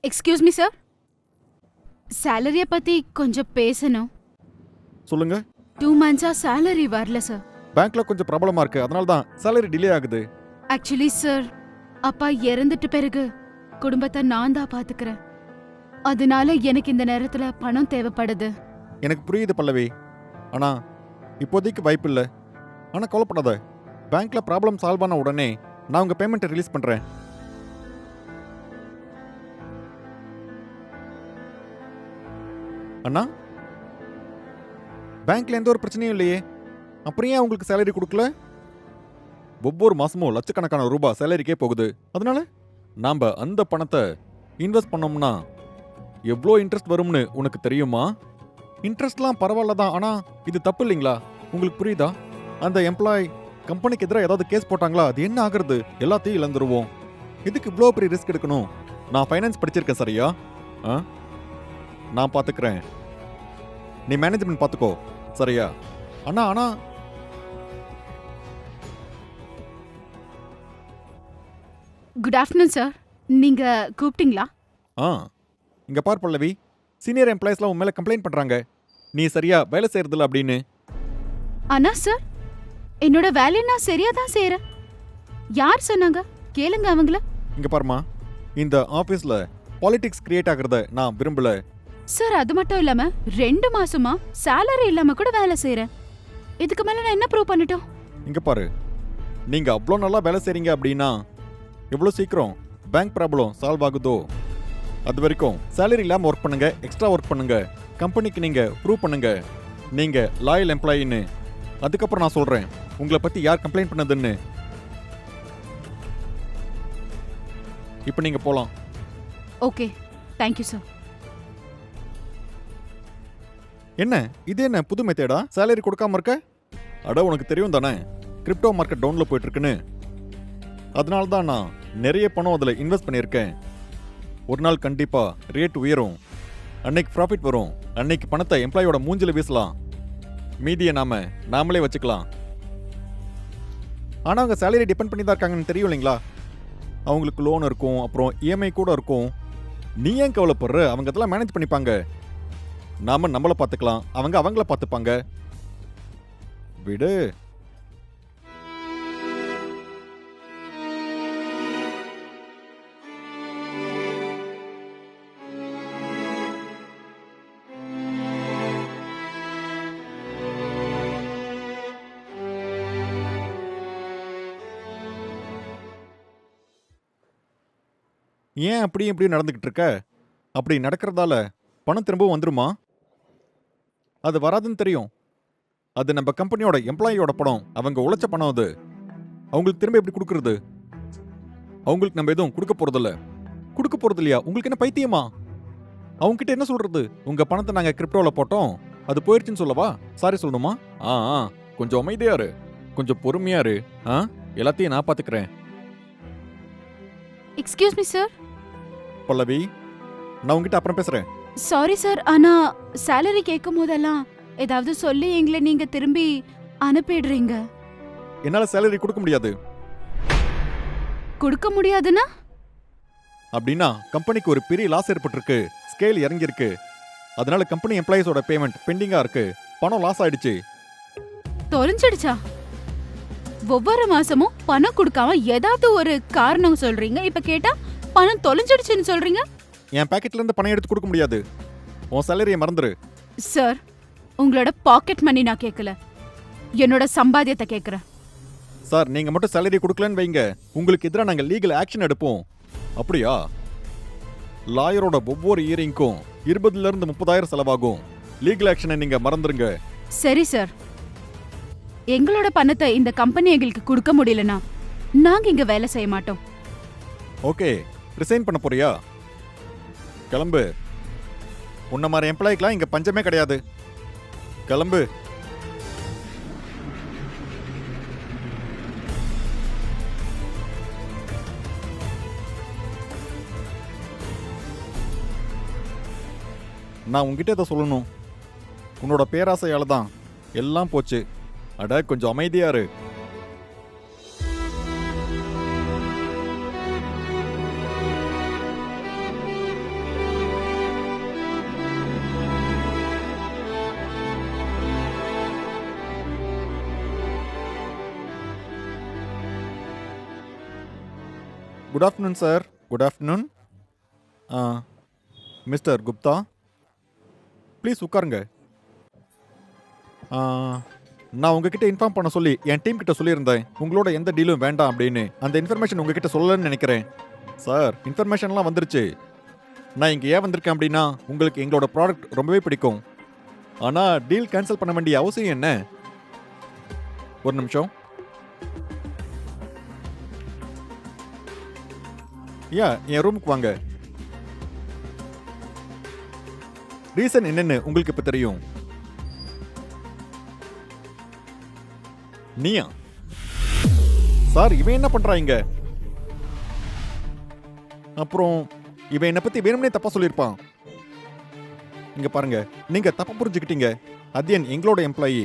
Excuse me sir, சேலரிய பத்தி கொஞ்சம் பேசணும். சொல்லுங்க. 2 months சேலரி வரல சார். பேங்க்ல கொஞ்சம் ப்ராப்ளமா இருக்கு, அதனால தான் சேலரி டிலே ஆகுது. ஆக்சுவலி சார், அப்பா இறந்துட்ட பிறகு குடும்பத்தை நான் தான் பாத்துக்கிறேன். அதனால எனக்கு இந்த நேரத்துல பணம் தேவைப்படுது. எனக்கு புரியுது பல்லவி, ஆனா இப்போதைக்கு வாய்ப்பு இல்லை. ஆனா கவலைப்படாத, பேங்க்ல ப்ராப்ளம் சால்வ் ஆன உடனே நான் உங்க பேமெண்ட்டை ரிலீஸ் பண்றேன். அண்ணா, பேங்க்ல எந்த ஒரு பிரச்சனையும் இல்லையே, அப்புறம் ஏன் உங்களுக்கு சேலரி கொடுக்கல? ஒவ்வொரு மாசமும் லட்சக்கணக்கான ரூபாய் சேலரிக்கே போகுது. அதனால நாம அந்த பணத்தை இன்வெஸ்ட் பண்ணோம்னா எவ்வளோ இன்ட்ரெஸ்ட் வரும்னு உனக்கு தெரியுமா? இன்ட்ரெஸ்ட்லாம் பரவாயில்ல தான், ஆனா இது தப்பு இல்லைங்களா? உங்களுக்கு புரியுதா? அந்த எம்ப்ளாய் கம்பெனிக்கு எதிராக ஏதாவது கேஸ் போட்டாங்களா, அது என்ன ஆகுறது? எல்லாத்தையும் இழந்துருவோம். இதுக்கு இவ்வளோ பெரிய ரிஸ்க் எடுக்கணும்? நான் ஃபைனான்ஸ் படிச்சிருக்கேன் சரியா? நான் பார்த்துக்கிறேன், நீ மேனேஜ்மெண்ட் பார்த்துக்கோ சரியா? அண்ணா ஆனா குட் ஆஃப்டர்நூன் சார், நீங்க கூப்பிட்டீங்களா? இங்க பார் பல்லவி, சீனியர் எம்ப்ளாயிஸ்லாம் உன் மேல கம்ப்ளைண்ட் பண்றாங்க, நீ சரியா வேலை செய்யறதில்ல அப்படின்னு. ஆனா சார், என்னோட வேலையை நான் சரியா தான் செய்யறேன். யார் சொன்னாங்க? கேளுங்க அவங்கள. இங்க பாருமா, இந்த ஆபீஸ்ல பாலிடிக்ஸ் கிரியேட் ஆகுறத நான் விரும்பல. சார், அது மட்டும் இல்லாம 2 மாசமா சேலரி இல்லாம கூட வேலை செய்யறேன். இதுக்கு மேல நான் என்ன ப்ரூவ் பண்ணட்டும்? இங்க பாரு, நீங்க அவ்வளோ நல்லா வேலை செய்றீங்க அப்படின்னா எவ்வளோ சீக்கிரம் பேங்க் ப்ராப்ளம் சால்வ் ஆகுதோ அது வரைக்கும் சேலரி இல்லாமல் ஒர்க் பண்ணுங்க, எக்ஸ்ட்ரா ஒர்க் பண்ணுங்க, கம்பெனிக்கு நீங்க ப்ரூவ் பண்ணுங்க நீங்க லாயல் எம்ப்ளாயின்னு. அதுக்கப்புறம் நான் சொல்றேன் உங்களை பத்தி யார் கம்ப்ளைண்ட் பண்ணதுன்னு. இப்போ நீங்க போலாம். Okay, thank you sir. என்ன இது, என்ன புது மெத்தேடா சேலரி கொடுக்காம இருக்க? அட உனக்கு தெரியும் தானே கிரிப்டோ மார்க்கெட் டவுன்ல போயிட்டு இருக்குன்னு. அதனால தான் நான் நிறைய பணம் அதில் இன்வெஸ்ட் பண்ணியிருக்கேன். ஒரு நாள் கண்டிப்பா ரேட் உயரும், அன்னைக்கு ப்ராஃபிட் வரும், அன்னைக்கு பணத்தை எம்ப்ளாயோட மூஞ்சில வீசலாம், மீதியை நாமளே வச்சுக்கலாம். ஆனால் அவங்க சேலரி டிபெண்ட் பண்ணி தான் இருக்காங்கன்னு தெரியும் இல்லைங்களா? அவங்களுக்கு லோன் இருக்கும், அப்புறம் இஎம்ஐ கூட இருக்கும். நீ ஏன் கவலைப்படுற? அவங்க அதெல்லாம் மேனேஜ் பண்ணிப்பாங்க. நாம நம்மளை பார்த்துக்கலாம், அவங்க அவங்கள பார்த்துப்பாங்க. விடு. ஏன் அப்படி இப்படி நடந்துகிட்டு இருக்க? அப்படி நடக்கிறதால பணம் திரும்பவும் வந்துருமா? அது வராதுன்னு தெரியும். அது நம்ம கம்பெனியோட எம்ப்ளாயியோட பணம், அவங்க உழைச்ச பணம். அது அவங்களுக்கு திரும்ப எப்படி கொடுக்கறது? அவங்களுக்கு நம்ம எதுவும் கொடுக்க போறதில்ல. கொடுக்க போறது இல்லையா? உங்களுக்கு என்ன பைத்தியமா? அவங்க கிட்ட என்ன சொல்றது? உங்க பணத்தை நாங்க கிரிப்டோல போட்டோம், அது போயிருச்சுன்னு சொல்லவா? சாரி சொல்லணுமா? கொஞ்சம் அமைதியா இரு, கொஞ்சம் பொறுமையா இரு. எல்லாத்தையும் நான் பாத்துக்கிறேன். Excuse me sir. பல்லவி, நான் உங்ககிட்ட அப்புறம் பேசுறேன். சாரி சார், ஆனா சேலரி கேட்கும் போதெல்லாம் ஏதாவது சொல்லி எங்களை நீங்க திரும்பி அனுப்பிடுறீங்க. என்னால சேலரி கொடுக்க முடியாது. கொடுக்க முடியாதுன்னா? அப்படின்னா கம்பெனிக்கு ஒரு பெரிய லாஸ் ஏற்பட்டிருக்கு, ஸ்கேல் இறங்கி இருக்கு. அதனால கம்பெனி எம்ப்ளாயிஸோட பேமெண்ட் பெண்டிங்கா இருக்கு, பணம் லாஸ் ஆயிடுச்சு. தொலைஞ்சிடுச்சா? ஒவ்வொரு மாசமும் பணம் கொடுக்காம ஏதாவது ஒரு காரணம் சொல்றீங்க, இப்ப கேட்டா பணம் தொலைஞ்சிடுச்சுன்னு சொல்றீங்க. என் பாக்கெட்ல இருந்து பணம் எடுத்து கொடுக்க முடியாது. உன் சேலரியை மறந்துரு. சார், உங்களோட பாக்கெட் மணி நான் கேட்கல, என்னோட சம்பாத்தியத்தை கேட்கிறேன். சார், நீங்க மட்டும் சேலரி கொடுக்கலன்னு வைங்க, உங்களுக்கு எதிராக நாங்க லீகல் ஆக்ஷன் எடுப்போம். அப்படியா? லாயரோட ஒவ்வொரு இயரிங்க்கும் 20,000 இருந்து 30,000 செலவாகும். லீகல் ஆக்ஷனை நீங்க மறந்துருங்க. சரி சார், எங்களோட பணத்தை இந்த கம்பெனி எங்களுக்கு கொடுக்க முடியலனா நாங்க இங்க வேலை செய்ய மாட்டோம். ஓகே, ரிசைன் பண்ண போறியா? கிளம்பு. உன்ன மாதிரி எம்ப்ளாய்க்கெல்லாம் இங்க பஞ்சமே கிடையாது. கிளம்பு. நான் உங்ககிட்ட இதை சொல்லணும், உன்னோட பேராசையால தான் எல்லாம் போச்சு. அட கொஞ்சம் அமைதியா இரு. Good afternoon sir. Good afternoon. Mister Gupta, please உட்காருங்க. ஆ, நான் உங்ககிட்ட இன்ஃபார்ம் பண்ண சொல்லி என் டீம் கிட்ட சொல்லியிருந்தேன் உங்களோட எந்த டீலும் வேண்டாம் அப்படின்னு. அந்த இன்ஃபர்மேஷன் உங்ககிட்ட சொல்லலன்னு நினைக்கிறேன். சார், இன்ஃபர்மேஷன்லாம் வந்துருச்சு. நான் இங்கே ஏன் வந்திருக்கேன் அப்படின்னா உங்களுக்கு எங்களோட ப்ராடக்ட் ரொம்பவே பிடிக்கும். ஆனால் டீல் கேன்சல் பண்ண வேண்டிய அவசியம் என்ன? ஒரு நிமிஷம். என் ரூமுக்கு வாங்க. ரீசன் என்னன்னு உங்களுக்கு இப்ப தெரியும். நீயா? சார், இவன் என்ன பண்றாங்க? அப்புறம் இவன் என்னை பத்தி வேணும்னே தப்பா சொல்லியிருப்பான். இங்க பாருங்க, நீங்க தப்பா புரிஞ்சுக்கிட்டீங்க. அத்யன் எங்களோட எம்ப்ளாயி.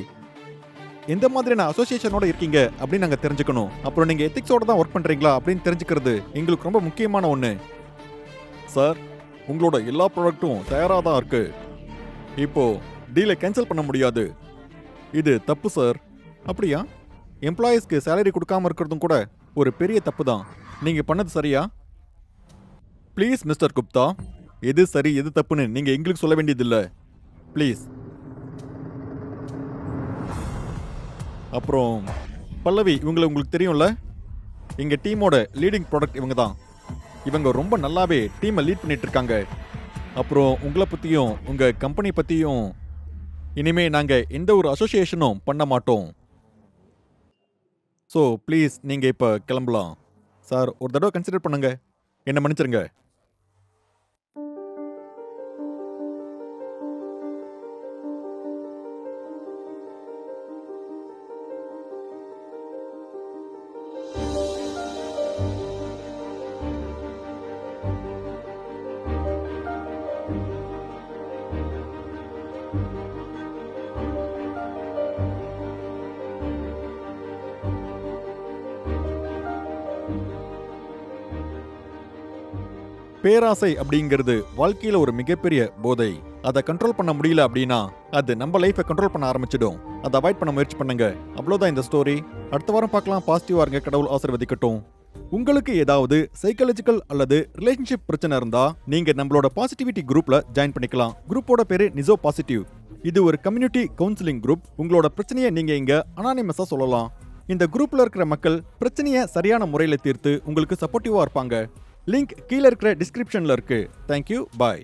எந்த மாதிரியான அசோசியேஷனோட இருக்கீங்க அப்படின்னு நாங்க தெரிஞ்சுக்கணும். அப்புறம் நீங்க எத்திக்ஸோட தான் ஒர்க் பண்றீங்களா அப்படின்னு தெரிஞ்சுக்கிறது எங்களுக்கு ரொம்ப முக்கியமான ஒண்ணு. சார், உங்களோட எல்லா ப்ராடக்ட்டும் தயாரா தான் இருக்கு. இப்போ டீலை கேன்சல் பண்ண முடியாது. இது தப்பு சார். அப்படியா? எம்ப்ளாயீஸ்க்கு சேலரி கொடுக்காம இருக்கிறதும் கூட ஒரு பெரிய தப்பு தான். நீங்க பண்ணது சரியா? ப்ளீஸ் மிஸ்டர் குப்தா, எது சரி எது தப்புன்னு நீங்க எங்களுக்கு சொல்ல வேண்டியதில்லை. ப்ளீஸ். அப்புறம் பல்லவி, இவங்களை உங்களுக்கு தெரியும்ல? எங்க டீமோட லீடிங் ப்ராடக்ட் இவங்க தான். இவங்க ரொம்ப நல்லாவே டீமை லீட் பண்ணிட்டு இருக்காங்க. அப்புறம் உங்களை பற்றியும் உங்கள் கம்பெனி பற்றியும் இனிமே நாங்கள் எந்த ஒரு அசோசியேஷனும் பண்ண மாட்டோம். ஸோ ப்ளீஸ் நீங்கள் இப்போ கிளம்பலாம். சார், ஒரு தடவை கன்சிடர் பண்ணுங்க. என்ன மன்னிச்சிருங்க. பேராசை அப்படிங்கிறது வாழ்க்கையில ஒரு மிகப்பெரிய போதை. அதை கண்ட்ரோல் பண்ண முடியல அப்படின்னா அது நம்ம லைஃபை கண்ட்ரோல் பண்ண ஆரம்பிச்சிடும். அதை அவாய்ட் பண்ண முயற்சி பண்ணுங்க. அவ்வளோதான் இந்த ஸ்டோரி. அடுத்த வாரம் பார்க்கலாம். பாசிட்டிவா இருங்க. கடவுள் ஆசீர்வதிக்கட்டும். உங்களுக்கு ஏதாவது சைக்காலஜிக்கல் அல்லது ரிலேஷன்ஷிப் பிரச்சனை இருந்தா நீங்க நம்மளோட பாசிட்டிவிட்டி குரூப்ல ஜாயின் பண்ணிக்கலாம். குரூப்போட பேரு நிசோ பாசிட்டிவ். இது ஒரு கம்யூனிட்டி கவுன்சிலிங் குரூப். உங்களோட பிரச்சனையை நீங்க இங்க அனானிமஸா சொல்லலாம். இந்த குரூப்ல இருக்கிற மக்கள் பிரச்சனையை சரியான முறையில் தீர்த்து உங்களுக்கு சப்போர்ட்டிவா இருப்பாங்க. லிங்க் கீழே இருக்கிற டிஸ்கிரிப்ஷன்ல இருக்கு. தேங்க்யூ. பாய்.